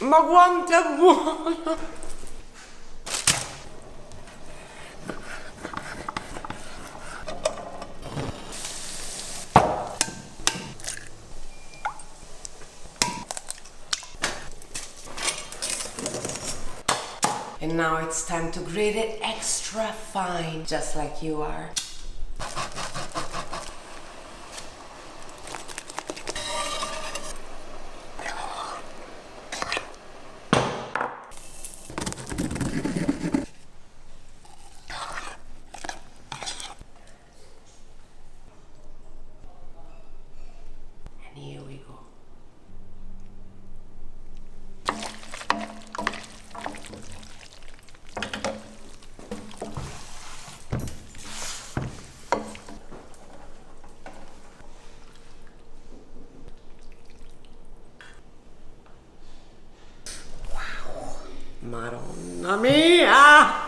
Ma quanto è buono! And now it's time to grate it extra fine, just like you are. And here we go. Madonna mia!